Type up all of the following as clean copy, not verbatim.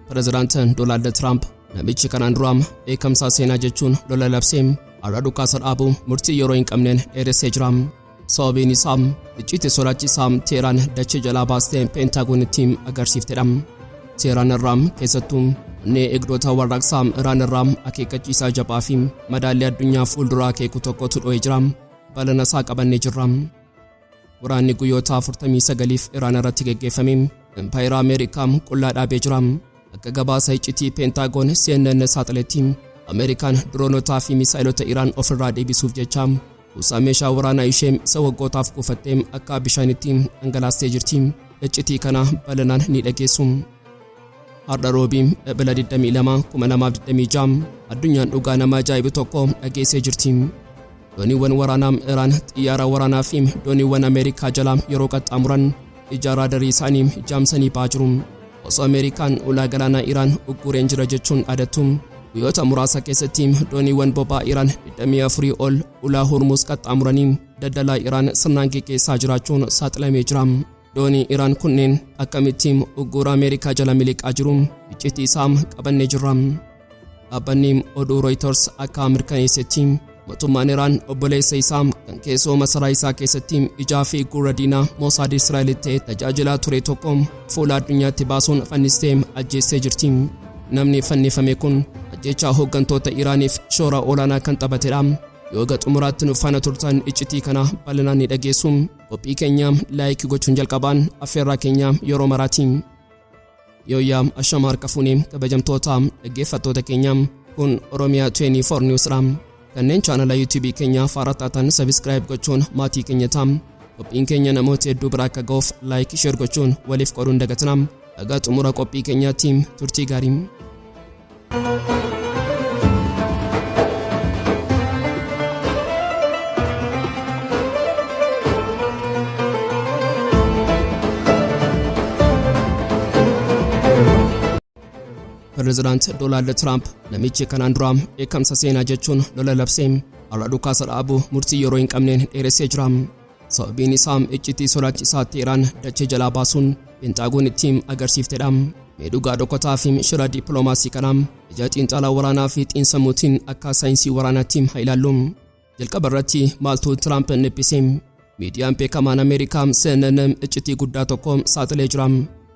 Pirezidaant Doonaald Tiraamp namichi kanaan duraam beekamsaa seenaa jechuun lola labseem har'a dhukaasa dhaabuu murtii yeroo hin qabneen dheeressee jira. Sababiin isaa iccitii sodaachisaa Teeraan dachee jalaa baastee Pentaagonitti agarsiiftedha. Teeraan irraa keessattuu eegdota warraaqsa Iraan irraa akeekkachiisaa jabaa fi madaalii addunyaa fuulduraa akeeku tokkotu dho'ee jira. Balana isaa qabannee jirra. Waraanni guyyoota 49f Iraan irratti geggeeffame Impaayeera Ameerikaa Qullaa Dhaabee jira. Akka gabaasa iccitii Pentagon CNN saaxiletti Ameerikaan diroonotaa fi misaa'eloota Iraan ofirraa deebisuuf jecha kuusaa meeshaa waraanaa ishee isa waggootaaf kuufattee akka bishaanitti dhangalaastee jirti. Iccitii kana balanaan ni dhageessu. Har'a Roobii Ebla 22 2026 addunyaan dhugaa nama ajaa'ibu tokko dhageessee jirti. Dooniiwwan waraanaa Iraan xiyyaara waraanaa fi dooniiwwan Ameerikaa jalaa yeroo qaxxaamuran ija Raadaarii isaanii Jaamsanii ba'aa jiru. Osoo Ameerikaan ulaa galaanaa Iraan uggureen jira jechuun dhaadattu guyyoota muraasa keessatti dooniiwwan boba'aa Iraan 24 ol ulaa Hormuz qaxxaamuranii daldalaa Iraan sirnaan geggeessaa jiraachuun saaxilamee jira. Doonii Iraan kunneen akkamitti Uggura Ameerikaa jala miliqaa jiru iccitii isaa qabannee jirra. Dhaabbanni oduu Reuters akka mirkaneessetti mootummaan Iraan obboleessa isaa kan keessoo masaraa isaa keessatti ijaa fi gurra diinaa Mosaad Israa'elitti tajaajilaa ture tokko fuula addunyaatti baasuun fannistee ajjeessee jirti. Namni fannifame kun ajjechaa hooggantoota Iraaniif shoora olaanaa kan taphatedha. Yoo xumuraatti nu faana turtan iccitii kana bal'inaan ni dhageessu. Qophii keenya laayikii gochuun jalqabaan affeerraa keenya yeroo maraati. Yooyyaa ashama harka fuunee kabajamtoota dhaggeeffattoota keenya kun Oromiyaa 24 Newsdha. Kanneen chaanala YouTube keenya faara taatan subscribe gochuun maatii keenya ta'aa. Qophiin keenya namoota hedduu bira akka ga'uuf like share gochuun waliif qooduun dagatina. Dhagaa xumura qophii keenyaatti turtii gaarii. Pirezidaant Doonaald Tiraamp namichi kanaan dura beekamsa seenaa jechuun lola labsee har'a dhukaasa dhaabuu murtii yeroo hin qabneen dheeressee jira. Sababiin isaa iccitii sodaachisaa Teeraan dachee jalaa baasuun Pentaagonitti agarsiiftedha. Meedhugaa dhokataa fi shira dippiloomaasii kanaa ija xiinxalaa waraanaa fi xiinsammuutiin akka saayinsii waraanaatti haa ilaallu. Jalqaba irratti maaltu Tiraamp nibbise? Miidiyaan beekamaan Ameerikaa CNN iccitii guddaa tokko saaxilee jira.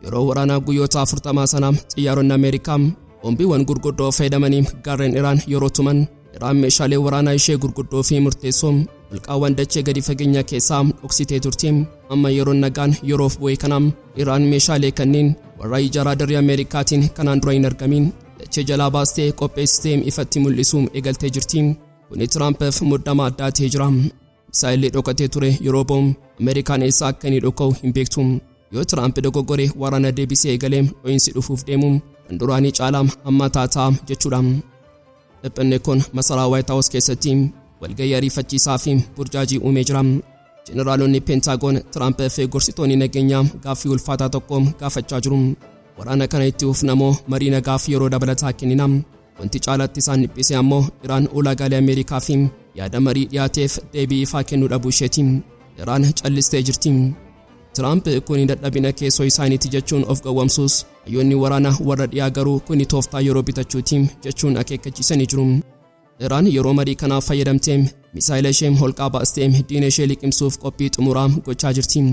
Yeroo waraanaa guyyoota 40 sana xiyyaaronni Ameerikaa bombiiwwan gurguddoo fayyadamanii gaarreen Iraan yeroo tuman Iraan meeshaalee waraanaa ishee gurguddoo fi murteessoo holqaawwan dachee gadi fageenya keessaa dhoksitee turti. Amma yeroo nagaan yeroof bu'ee kanaa Iraan meeshaalee kanneen warra ija Raadaarii Ameerikaatiin kanaan dura hin argamin dachee jalaa baastee qopheessitee ifatti mul'isuu eegaltee jirti. Kuni Tiraampiif muddama addaa ta'ee jira. Misaa'elli dhokatee ture yeroo boom Ameerikaan eessa akka inni dhoka'u hin beektu. Yoo Tiraamp dogoggoree waraana deebisee eegalee dho'iinsi dhufuuf deemu kan duraanii caalaa amma taataa jechuudha. Dhiphinni kun masaraa White House keessatti walgahii ariifachiisaa fi burjaajii uumee jira. Jeneraalonni Pentagon Tiraamp fi gorsitoonni nageenyaa gaaffii ulfaataa tokko gaafachaa jiru. Waraana kana itti fufnamoo marii nagaaf yeroo dabalataa kennina. Wanti caalaatti isaan dhiphise ammoo Iraan ulaagaalee Ameerikaa fi yaada marii dhiyaateef deebii ifaa kennuu dhabuu isheeti. Iraan callistee jirti. Tiraamp kuni dadhabina keessoo isaaniiti jechuun of gowwomsuus hayyoonni waraanaa warra dhiyaa garuu kuni tooftaa yeroo bitachuuti jechuun akeekkachiisanii jiru. Iraan yeroo marii kanaaf fayyadamtee misaa'ela ishee holqaa baastee diina ishee liqimsuuf qophii xumuraa gochaa jirti.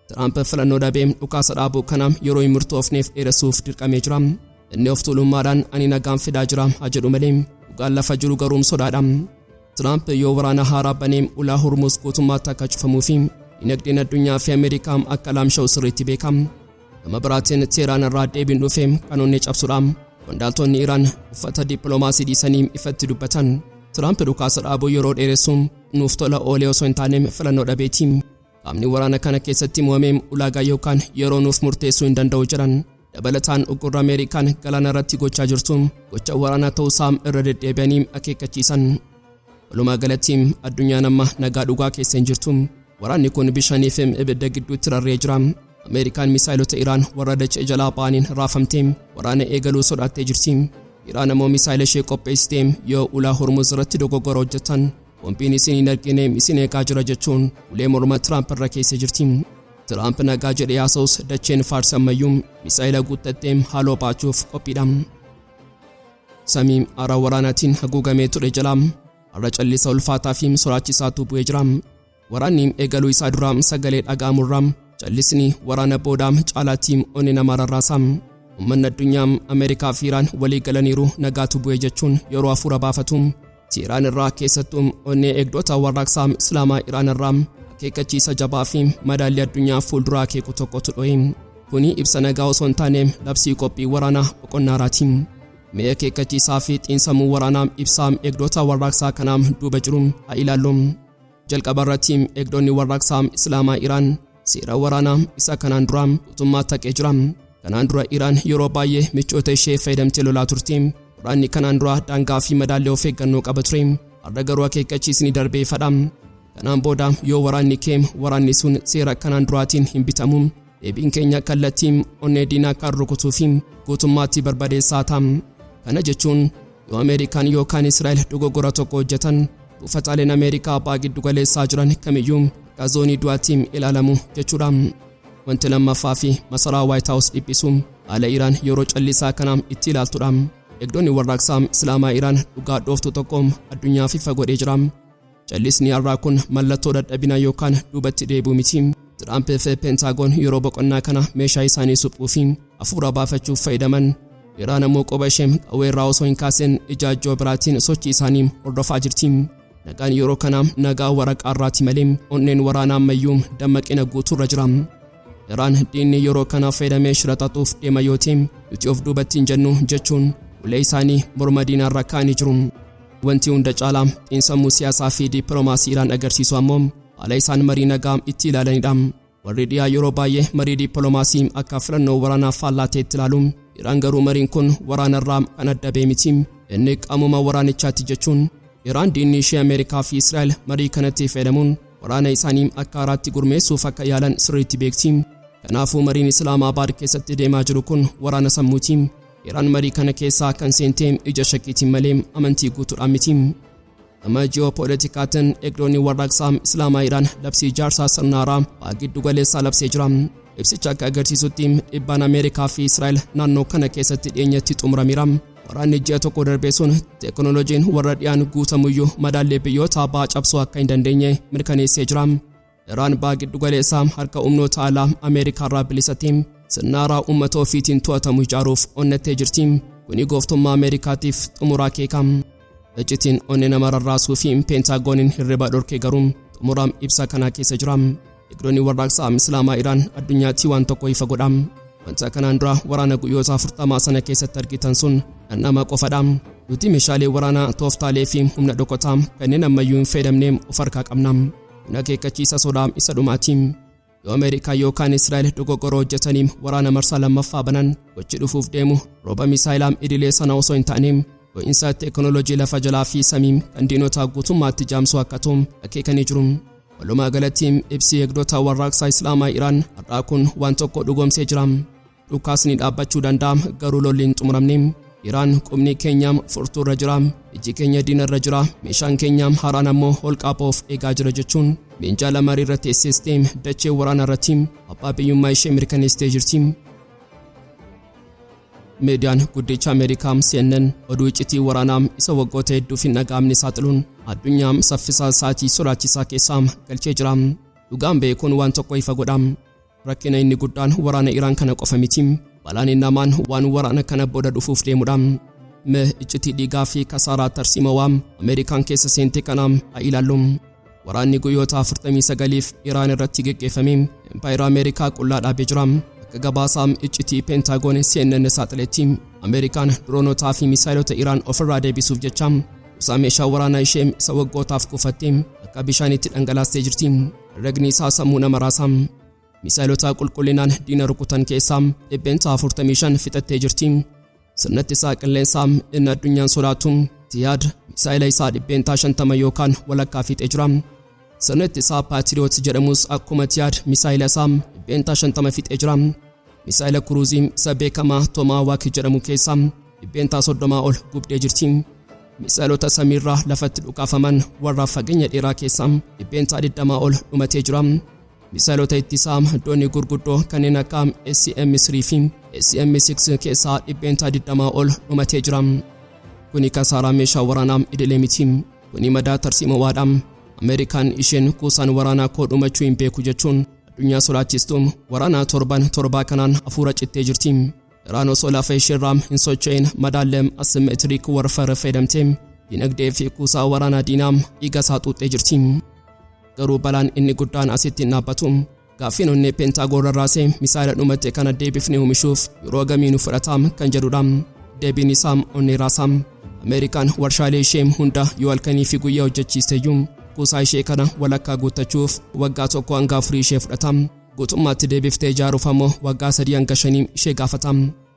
Tiraamp filannoo dhabee dhukaasa dhaabuu kana yeroo hin murtoofneef dheeressuuf dirqamee jira. Inni of tuulummaadhaan ani nagaan fidaa jira haa jedhu malee dhugaan lafa jiru garuu sodaadha. Tiraamp yoo waraana haaraa banee ulaa Hormuz guutummaatti akka cufamuufi dinagdeen addunyaa fi Ameerikaa akka laamsha'u sirriitti beekama. Gama biraatiin Teeraan irraa deebiin dhufee kanoonni cabsuudhaan qondaaltonni Iraan uffata dippiloomaasii dhiisanii ifatti dubbatan. Tiraamp dhukaasa dhaabuu yeroo dheeressuun nuuf tola oolee osoo hin taane filannoo dhabeeti. Qaamni waraana kana keessatti mo'amee ulaagaa yookaan yeroo nuuf murteessuu hin danda'u jedhan. Dabalataan uggurra Ameerikaan galaana irratti gochaa jirtu gocha waraanaa ta'uusaa irra deddeebi'anii akeekkachiisan. Walumaa galatti addunyaan amma nagaa dhugaa keessa hin jirtu. Waraanni kun bishaanii fi ibidda gidduutti rarree jira. Ameerikaan misaa'eloota Iraan warra dachee jalaa ba'aniin raafamtee waraana eegaluu sodaattee jirti. Iraan ammoo misaa'ela ishee qopheessitee yoo ulaa Hormuz irratti dogoggora hojjetan bombiin isin hin argine isin eegaa jira jechuun ulee morma Tiraamp irra keessa jirti. Tiraamp nagaa jedhee haasa'us dacheen Faars ammayyuu misaa'ela guuttatteem haaloo baachuuf qophiidha. Samiin aara waraanaatiin haguugamee ture jala har'a callisa ulfaataa fi sodaachisaatu bu'ee jira. Waraanni eegaluu isaa duraa sagalee dhaga'amurraa callisni waraana boodaa caalaatti onni nama rarraasa. Uummanni addunyaa Ameerikaa fi Iraan walii galaniiru nagaatu bu'ee jechuun yeroo hafuura baafatu. Iraan irraa keessattuu onni eegdota warraaqsaa Islaamaa Iraan irraa akeekkachiisa jabaa fi madaalii addunyaa fuulduraa akeeku tokkotu dho'e. Kuni ibsa nagaa osoo hin taane labsii qophii waraanaa boqonnaaraati. Mee akeekkachiisaa fi xiinsammuu waraanaa ibsaa eegdota warraaqsaa kanaa duuba jiru haa ilaallu. Jalqaba irratti eegdonni warraaqsaa Islaamaa Iraan seera waraanaa isa kanaan dura guutummaa taqee jira. Kanaan dura Iraan yeroo baay'ee michoota ishee fayyadamtee lolaa turte. Waraanni kanaan dura daangaa fi madaalii of eeggannoo qaba ture. Har'a garuu akeekkachiisni darbee fadha. Kanaan booda yoo waraanni kee waraanni sun seera kanaan duraatiin hin bitamu. Deebiin keenya kallattiin onnee diinaa kan rukutuu fi guutummaatti barbadeessaa ta'a. Kana jechuun yoo Ameerikaan yookaan Israa'el dogoggora tokko hojjetan buufataaleen Ameerikaa abbaa giddu galeessaa jiran kamiyyuu gazoonii du'aatti ilaalamu jechuudha. Wanti lammaffaa fi masaraa White House dhiphisuun haala Iraan yeroo callisaa kanaa itti ilaaltudha. Eegdonni warraaqsaa Islaamaa Iraan dhugaa dhooftuu tokko addunyaaf ifa godhee jira. Callisni har'aa kun mallattoo dadhabinaa yookaan duubatti deebi'uu miti. Tiraamp fi Pentagon yeroo boqonnaa kana meeshaa isaanii suphuu fi hafuura baafachuuf fayyadaman. Iraan ammoo qoba ishee qawwee irraa osoo hin kaasin ijaajjoo biraatiin sochii isaanii hordofaa jirti. Nagaan yeroo kana nagaa waraqaa irraati malee onneen waraanaa ammayyuu dammaqina guutuurra jira. Iraan diinni yeroo kana fayyadamee shira xaxuuf deema yoo ta'e nuti of duubatti hin jennu jechuun ulee isaanii morma diinaarra kaa'anii jiru. Wanti hunda caalaa xiinsammuu siyaasaa fi dippiloomaasii Iraan agarsiisu ammoo haala isaan marii nagaa itti ilaalanidha. Warri dhiyaa yeroo baay'ee marii dippiloomaasii akka filannoo waraanaaf faallaa ta'etti ilaalu. Iraan garuu mariin kun waraanarraa kan adda ba'e miti. Inni qaamuma waraanichaati jechuun Iraan diinni ishee Ameerikaa fi Israa'el marii kanatti fayyadamuun waraana isaanii akka haaraatti gurmeessuuf akka yaalan sirriitti beekti. Kanaafuu mariin Islaamabaad keessatti deemaa jiru kun waraana sammuuti. Iraan marii kana keessaa kan seentee ija shakkiitiin malee amantii guutuudhaan miti. Amma ji'oopoliitikaatiin eegdonni warraaqsaa Islaamaa Iraan labsii ijaarsaa sirna haaraa ba'aa giddu galeessaa labsee jira. Ibsicha akka agarsiisutti dhibbaan Ameerikaa fi Israa'el naannoo kana keessatti dhiyeenyatti xumurameera. Waraanni ji'a tokko darbee sun teeknooloojiin warra dhiyaan guutamuyyuu madaallee biyyoota abbaa cabsuu akka hin dandeenye mirkaneessee jira. Iraan ba'aa giddu galeessaa harka humnoota alaa Ameerikaa irraa bilisatee sirna haaraa uummata ofiitiin to'atamu ijaaruuf onnattee jirti. Kuni gooftummaa Ameerikaatiif xumuraa keeka. Iccitiin onnee nama rarraasuu fi Pentaagoniin hirriba dhorkee garuu xumuraa ibsa kanaa keessa jira. Eegdonni warraaqsaa Islaamaa Iraan addunyaatti waan tokko ifa godha. Wanta kanaan dura waraana guyyoota 40 sana keessatti argitan sun nama qofadha. Nuti meeshaalee waraanaa tooftaalee fi humna dhokataa kanneen ammayyuu hin fayyadamne of harkaa qabna. Kun akeekkachiisa sodaa isa dhumaati. Yoo Ameerikaa yookaan Israa'el dogoggora hojjetanii waraana marsaa lammaffaa banan gochi dhufuuf deemu rooba misaa'elaa idilee sana osoo hin taane go'iinsa teeknooloojii lafa jalaa fi samii kan diinota guutummaatti jaamsuu akka ta'u akeekanii jiru. Walumaa galatti ibsi eegdota warraaqsaa Islaamaa Iraan har'aa kun waan tokko dhugoomsee jira. Dhukaasni dhaabbachuu danda'a garuu lolli hin xumuramne. Iraan qubni keenyaam furtuurra jira, iji keenya diinarra jira, meeshaan keenyaam haaraan ammoo holqaapoof eegaa jira jechuun minjaala marii irra teessistee dachee waraana irratti abbaa biyyummaa ishee mirkaneessitee jirti. Meediyaan guddicha Ameerikaa CNN oduu iccitii waraanaa isa waggoota hedduuf hin dhaga'amne saaxiluun addunyaa saffisaa isaatii sodaachisaa keessaa galchee jira. Dhugaan beekuun waan tokko ifa godha. Rakkina inni guddaan waraana Iraan kana qofa miti. Balaan innamaan waan waraana kana booda dhufuuf deemudha. Iccitii dhiigaa fi kasaaraa tarsiimawaa Ameerikaan keessa seente kanaam haa ilaallu. Waraanni guyyoota 49f Iraan irratti geggeeffame Impaayeera Ameerikaa Qullaa Dhaabee jira. Akka gabaasaa iccitii Pentagoon CNN saaxiletti Ameerikaan diroonotaa fi misaa'eloota Iraan ofirraa deebisuuf jecha kuusaa meeshaa waraanaa ishee isa waggootaaf kuufattee akka bishaanitti dhangalaastee jirti. Ragni isaa sammuu nama raasa. Misaa'eloota qulqullinaan diina rukutan keessaa 45 fixattee jirti. Sirnatti isaa qilleensaa inni addunyaan sodaatu Tiyaad misaa'ela isaa 50 yookaan walakkaa fixee jira. Sirnatti isaa Paatiriyoot jedhamus akkuma Tiyaad misaa'ela isaa 50 fixee jira. Misaa'ela Kuruuzii isa beekamaa Toomahaawuk jedhamu keessaa 30 ol gubdee jirti. Misaa'elota samiirraa lafatti dhukaafaman warra fageenya dheeraa keessaa 20 ol dhumatee jira. misaa'eloota ittisaa doonii gurguddoo kanneen akka SCM-3 fi SCM-6 keessaa 20 ol dhumatee jira. Kuni kasaaraa meeshaa waraanaa idilee miti. Kuni madaa tarsiimowaadha. Ameerikaan isheen kuusaan waraanaa koo dhumachuu hin beeku jechuun addunyaa sodaachistu waraanaa torba kanaan hafuura cittee jirti. Iraan osoo lafa isheerraa hin socho'in madaallee asimeetirik warfare fayyadamtee dinagdee fi kuusaa waraanaa diinaa dhiiga isaa xuuxxee jirti. Garuu balaan inni guddaan asitti hin dhaabbatu. Gaaffiin onnee Pentagoon rarraasee misaa'ela dhumatte kana deebifnee oomishuuf yeroo gamiinuu fudhataa kan jedhudha. Deebiin isaa onnee raasaa. Ameerikaan warshaalee ishee hunda yoo halkanii fi guyyaa hojjechiisteyyuu kuusaa ishee kana walakkaa guuttachuuf waggaa 1 hanga 4 ishee fudhata. Guutummaatti deebiftee ijaaruuf ammoo waggaa 3 hanga 5 ishee gaafata.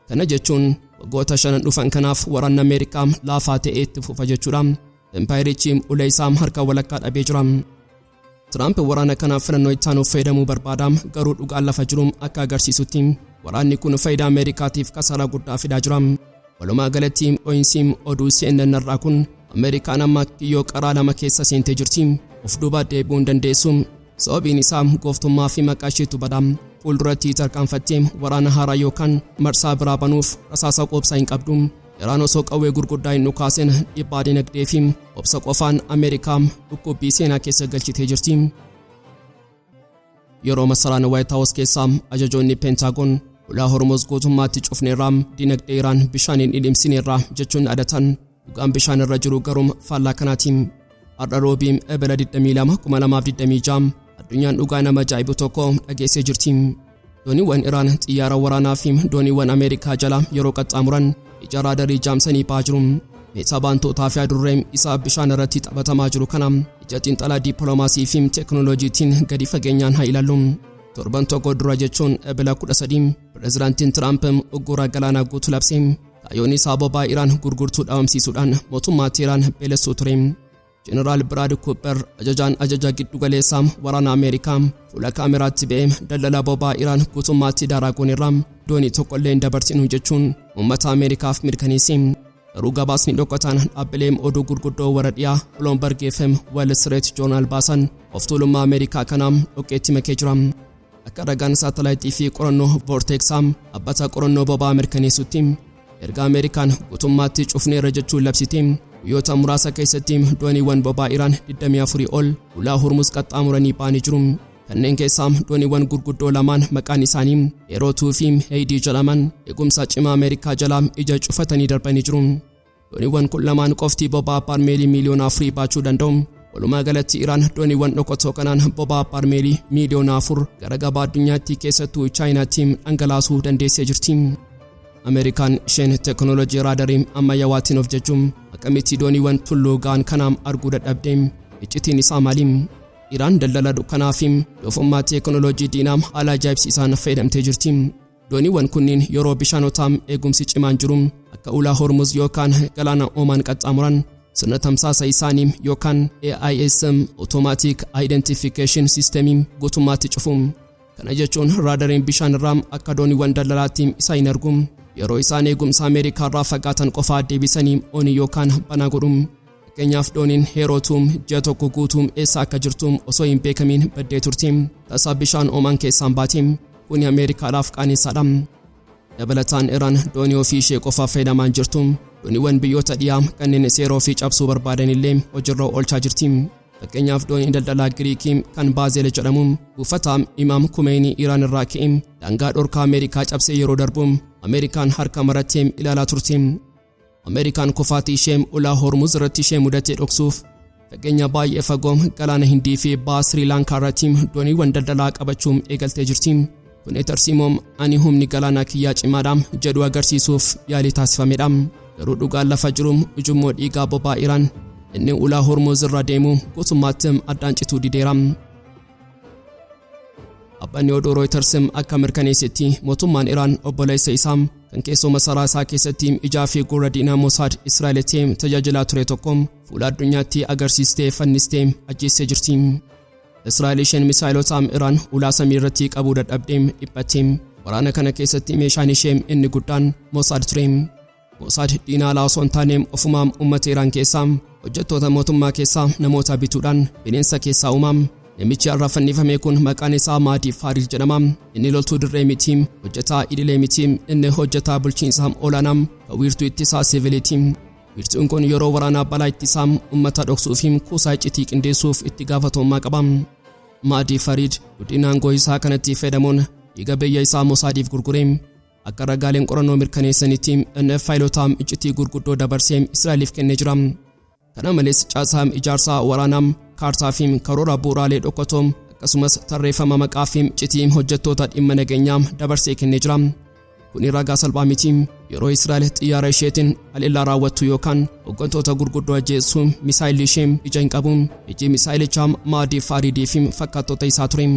Kana jechuun waggoota 5 dhufan kanaaf waraanni Ameerikaa laafaa ta'ee itti fufa jechuudha. Impaayerichi ulee isaa harka walakkaa dhabee jira. Tiraamp waraana kanaaf filannoo ittaanuuf fayyadamuu barbaada. Garuu dhugaan lafa jiru akka agarsiisutti waraanni kun faayidaa Ameerikaatiif kasaaraa guddaa fidaa jira. Walumaa galatti dho'insi oduu CNN irraa kun Ameerikaan amma kiyyoo qaraa lama keessa seentee jirti. Of duuba deebi'uu hin dandeessu. Sababiin isaa gooftummaa fi maqaa isheetu bada. Fuulduratti tarkaanfattee waraana haaraa yookaan marsaa biraa banuuf rasaasa qoobsaa hin qabdu. Iraan osoo qawwee gurguddaa hin dhukaasin dhiibbaa dinagdee fi obsa qofaan Ameerikaa dhukkubbii seenaa keessa galchitee jirti. Yeroo masaraan White House keessaa ajajoonni Pentagon ulaa Hormuz guutummaatti cufneerraa dinagdee Iraan bishaaniin dhidhimsineerraa jechuun dhaadatan dhugaan bishaan irra jiru garuu faallaa kanaatiin. Har'a Roobii Ebla 22 addunyaan dhugaa nama ajaa'ibu tokko dhageessee jirti. Dooniiwwan Iraan xiyyaara waraanaa fi dooniiwwan Ameerikaa jala yeroo qaxxaamuran ija Raadaarii Jaamsanii ba'aa jiru. Meeshaa baantootaa fi adurree isaa bishaan irratti taphatamaa jiru kana ija xiinxalaa dippiloomaasii fi teeknooloojiitiin gadi fageenyaan haa ilaallu. Torban tokko dura jechuun Ebla 13 Pirezidaantiin Tiraamp Uggura galaanaa guutuu labsee kaayyoon isaa boba'aa Iraan gurgurtuu dhaabamsiisuudhaan mootummaa Iraan beelessuu ture. Jeneraal Brad Cooper ajajaan ajaja giddu galeessaa waraana Ameerikaa fuula kaameraatti ba'ee daldala boba'aa Iraan guutummaatti daraagoonirraa doonii tokkollee hin dabarsinu jechuun uummata Ameerikaaf mirkaneesse. Garuu gabaasni dhokataan dhaabbileen oduu gurguddoo warra dhiyaa Bloomberg FM Wall Street Journal baasan of tuulummaa Ameerikaa kanaa dhoqqeetti makee jira. Akka ragaan saatalaayitii fi qorannoo Vortexaa dhaabbata qorannoo boba'aa mirkaneessutti erga Ameerikaan guutummaatti cufneerra jechuun labsite guyyoota muraasa keessatti dooniiwwan boba'aa Iraan 24 ol ulaa Hormuz qaxxaamuranii ba'anii jiru. Kanneen keessaa dooniiwwan gurguddoo lamaan maqaan isaanii Eerootuu fi Heydii jedhaman eegumsa cimaa Ameerikaa jalaa ija cufatanii darbanii jiru. Dooniiwwan kun lamaan qofti boba'aa baarmeelii miliyoona 4 baachuu danda'u. Walumaa galatti Iraan dooniiwwan dhokatoo kanaan boba'aa baarmeelii miliyoona 4 gara gabaa addunyaatti keessattuu Chaayinaatti dhangalaasuu dandeessee jirti. Ameerikaan isheen teeknooloojii raadaarii ammayyawaatiin of jechuun akkamitti dooniiwwan tulluu ga'an kanaan arguu dadhabdee iccitiin isaa maali? Iraan daldala dukkanaa fi doofummaa teeknooloojii diinaa haala ajaa'ibsiisaan fayyadamtee jirti. Dooniiwwan kunniin yeroo bishaanotaa eegumsi cimaan jiru akka ulaa Hormuz yookaan galaana Oomaan qaxxaamuran sirna tamsaasa isaanii yookaan AISM Automatic Identification System guutummaatti cufu. Kana jechuun raadariin bishaan irraa akka dooniiwwan daldalaatti isa hin argu. Yeroo isaan eegumsa Ameerikaa irraa fagaatan qofaa deebisanii oni yookaan banaa godhu. Fakkeenyaaf dooniin Eerootuu ji'a tokko guutuu eessa akka jirtu osoo hin beekamiin baddee turti. Tasaa bishaan Oomaan keessaan baate. Kuni Ameerikaadhaaf qaanisaadha. Dabalataan Iraan doonii ofii ishee qofaaf fayyadamaa jirtu. Dooniiwwan biyyoota dhiyaa kanneen seeroo fi cabsuu barbaadan illee hojiirra oolchaa jirti. Fakkeenyaaf dooniin daldalaa Giriikii kan Baazel jedhamu buufata Imaam Kumeenii Iraan irraa ka'e daangaa dhorkaa Ameerikaa cabsee yeroo darbu Ameerikaan harka marattee ilaalaa turte. Ameerikaan kufaatii ishee ulaa Hormuz irratti ishee mudatee dhoksuuf fageenya baay'ee fagoo galaana Hindii fi baha Sri Lankaa irratti dooniiwwan daldalaa qabachuun eegaltee jirti. Kun tarsiimoom ani humni galaanaa kiyyaa cimaadha jedhu agarsiisuuf yaalii taasifamedha. Garuu dhugaan lafa jiru ujummoo dhiigaa boba'aa Iraan inni ulaa Hormuz irra deemu guutummaatti addaan cituu dideera. Abbanni oduu Reuters akka mirkaneessetti mootummaan Iraan obboleessa isaa kan keessoo masaraa isaa keessatti ijaa fi gurra diinaa Mossad Israa'elitti tajaajilaa ture tokko fuula addunyaatti agarsiistee fannistee ajjeessee jirti. Israa'el isheen misaa'eloota Iraan ulaa samii irratti qabuu dadhabdee dhiphattee waraana kana keessatti meeshaan ishee inni guddaan Mossad ture. Mossad diinaa alaa osoo hin taane ofumaan uummata Iraan keessaa hojjettoota mootummaa keessaa namoota bituudhaan bineensa keessaa uumaam Namichi har'a fannifame kun maqaan isaa Maaliif Waraana jedhama. Inni loltuu dirree miti, hojjetaa idilee miti, inni hojjetaa bulchiinsa olaanaa wiirtuu ittisaa siviiliiti. Wiirtuun kun yeroo waraanaa balaa ittisaa uummata dhoksuu fi kuusaa iccitii qindeessuuf itti gaafatamummaa qaba. Maaliif Waraana guddina aangoo isaa kanatti fayyadamuun dhiiga biyya isaa Mosaadiif gurguree akka ragaaleen qorannoo mirkaneessanitti inni faayiloota iccitii gurguddoo dabarsee Israa'eliif kennee jira. Kana malees caasaa ijaarsa waraanaa kaartaa fi karoora bu'uuraalee dhokkatoo akkasumas tarreeffama maqaa fi iccitii hojjettoota dhimma nageenyaa dabarsee kennee jira. Kun ragaa salphaa miti. Yeroo Israa'el xiyyaara isheetiin haleellaa raawwattu yookaan hooggantoota gurguddoo ajjeessu misaa'elli ishee ija hin qabu. Iji misaa'ilichaa Maaliif Waraanaa fi fakkaattoota isaa ture.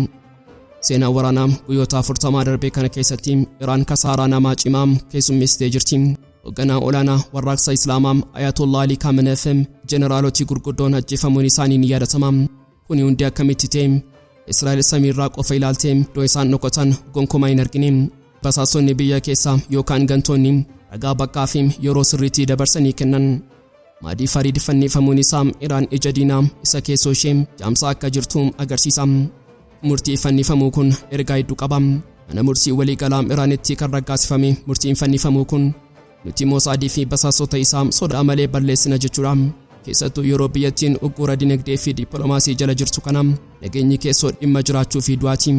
Seenaa waraanaa guyyoota 40 darbee kana keessatti Iraan kasaaraa namaa cimaa keessummeessitee jirti. Hoogganaa olaanaa warraaqsa Islaamaa Ayatollah Ali Khamenei fi jeneraalota gurguddoon ajjeefamuun isaanii ni yaadatama. Kuni hundi akkamitti ta'e? Israa'el samiirraa qofa ilaaltee iddoo isaan dhokotan gonkumaa hin argine. Basaasonni biyya keessaa yookaan gantoonni ragaa bakkaa fi yeroo sirriitti dabarsanii kennan. Maaliif Waraana fannifamuun isaa Iraan ija diinaa isa keessoo ishee jaamsaa akka jirtu agarsiisa. Murtii fannifamuu kun ergaa hedduu qaba. Mana murtii waliigalaa Iraanitti kan raggaasifame murtiin fannifamuu kun nuti Mosaadii fi basaasota isaa sodaa malee balleessina jechuudha. Keessattuu yeroo biyyattiin Uggura dinagdee fi dippiloomaasii jala jirtu kana nageenyi keessoo dhimma jiraachuu fi du'aati.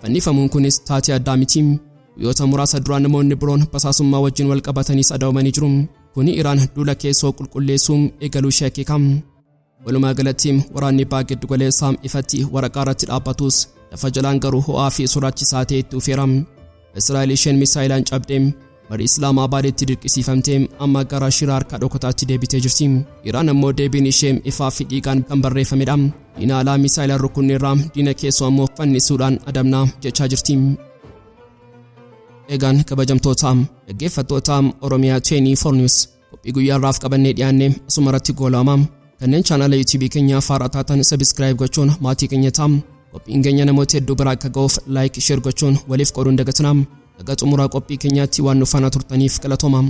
Fannifamuun kunis taatee addaa miti. Guyyoota muraasa duraan namoonni biroon basaasummaa wajjin wal qabatanii sadaawamanii jiru. Kuni Iraan duula keessoo qulqulleessuu eegaluu ishee akeeka. Walumaa galatti waraanni giddu galeessaa ifatti waraqaa irratti dhaabbatus lafa jalaan garuu ho'aa fi sodaachisaa ta'e itti dhufeera. Israa'el isheen misaa'ilaan cabdee marii Islaamaa baadheetti dirqisiifamtee amma gara shiraa harka dhokotaatti deebitee jirti. Iraan ammoo deebiin ishee ifaa fi dhiigaan kan barreeffamedha. Diina alaa misaa'ilaan rukunneerraa diina keessoo ammoo fannisuudhaan adamnaa jechaa jirti. Egaan kabajamtoota dhaggeeffattoota Oromiyaa 24 News qophii guyyaarraaf qabannee dhiyaanne asumarratti goolama. Kanneen chaanala YouTube keenyaa Har'a taatan subscribe gochuun maatii keenya ta'aa. Qophiin keenya namoota hedduu bira akka ga'uuf like share gochuun waliif qooduun dagatinaa. Dhagaa xumuraa qophii keenyaatti waan nu faana turtaniif galatooma.